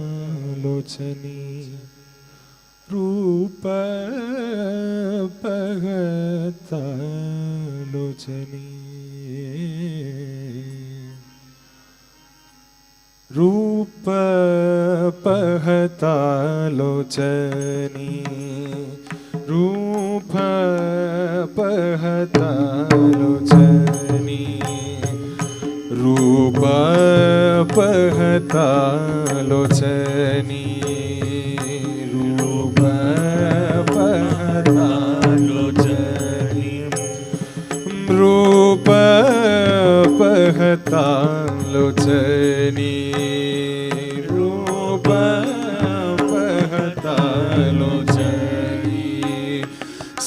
रूपपतालोचनी रूपपगतालोचनी रूपपहतालोचनी रूपपहतालोचनी रूपपहतालोचनी रूपपहतालोचनी रूपपहतालोचनी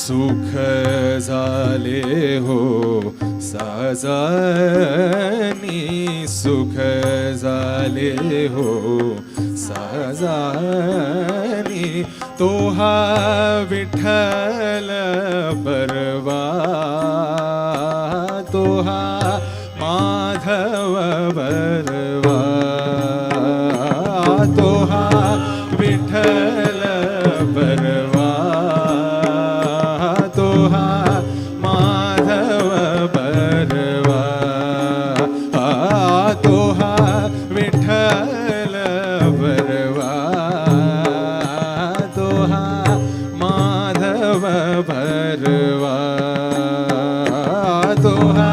सुख झाले हो साजानी सुख झाले हो साजानी तो हा विठ्ठल बरवा तो हा माधव बरवा तो हा विठ्ठल बरवा तो हा माधव बरवा तो हा विठ्ठल बरवा तो हा माधव बरवा तो हा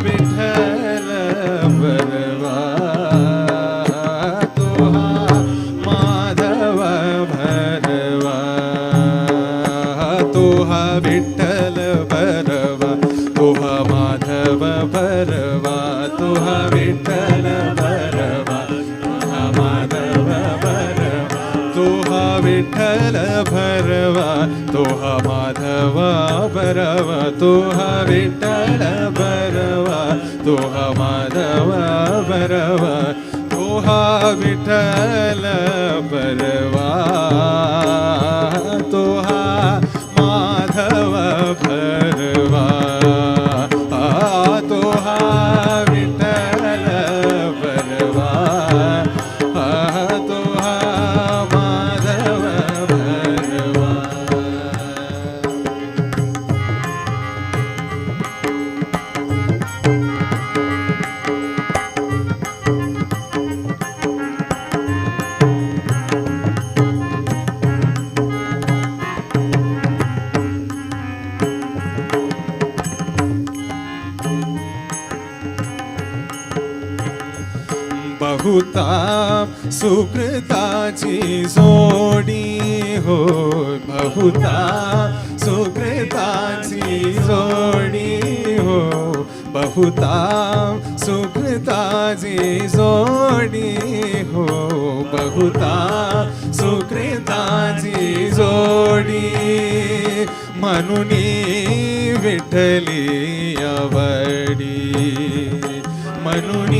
विठ्ठल बरवा तो हा माधव बरवा तो हा विठ्ठल बरवा तो हा माधव बरवा तो हा विठ्ठल बरवा तो हा माधव बरवा तो हा विठ्ठल बरवा तो हा माधव बरवा तो हा विठ्ठल बरवा तो हा माधव बरवा तो हा विठ्ठल बरवा तो हा माधव बरवा तो हा विठ्ठल बरवा तो हा माधव बरवा बहुता सुकृताची जोडी हो बहुता सुकृताची जोडी हो बहुता सुकृताची जोडी हो बहुता सुकृताची जोडी म्हणून विठ्ठली आवडी म्हणून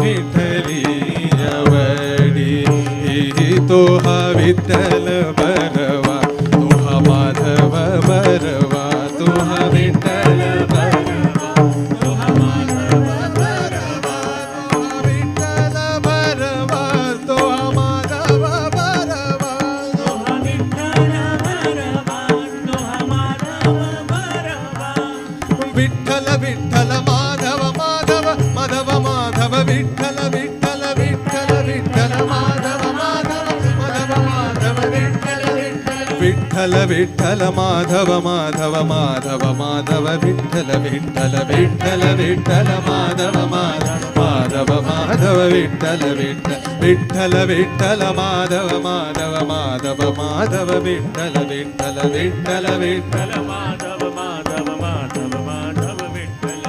विठ्ठली आवडी तो हा विठ्ठल बरवा तो हा माधव बरवा तो हा विठ्ठल बरवा तो हा माधव बरवा तो हा विठ्ठल बरवा तो हा माधव बरवा तो हा विठ्ठल बरवा तो हा माधव बरवा विठ्ठल विठ्ठल माधव माधव माधव माधव विठ्ठल विठ्ठल विठ्ठल विठ्ठल माधव माधव माधव माधव विठ्ठल विठ्ठल विठ्ठल माधव माधव माधव माधव विठ्ठल विठ्ठल विठ्ठल विठ्ठल माधव माधव माधव माधव विठ्ठल विठ्ठल विठ्ठल माधव माधव माधव माधव विठ्ठल विठ्ठल विठ्ठल विठ्ठल माधव माधव माधव माधव विठ्ठल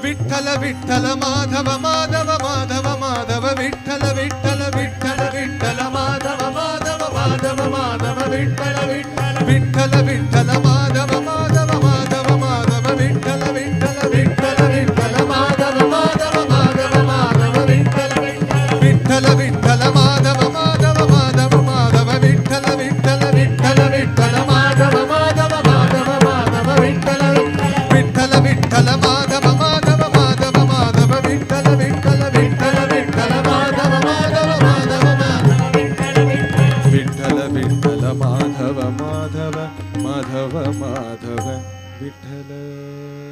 विठ्ठल विठ्ठल माधव माधव माधव माधव विठ्ठल विठ्ठल विठ्ठल विठ्ठल माधव माधव माधव माधव विठ्ठल विठ्ठल विठ्ठल माधव माधव माधव माधव विठ्ठल विठ्ठल विठ्ठल विठ्ठल माधव माधव माधव माधव विठ्ठल विठ्ठल विठ्ठल माधव माधव माधव माधव विठ्ठल विठ्ठल विठ्ठल विठ्ठल माधव माधव माधव माधव विठ्ठल विठ्ठल विठ्ठल माधव माधव माधव माधव माधव माधव माधव विठ्ठल.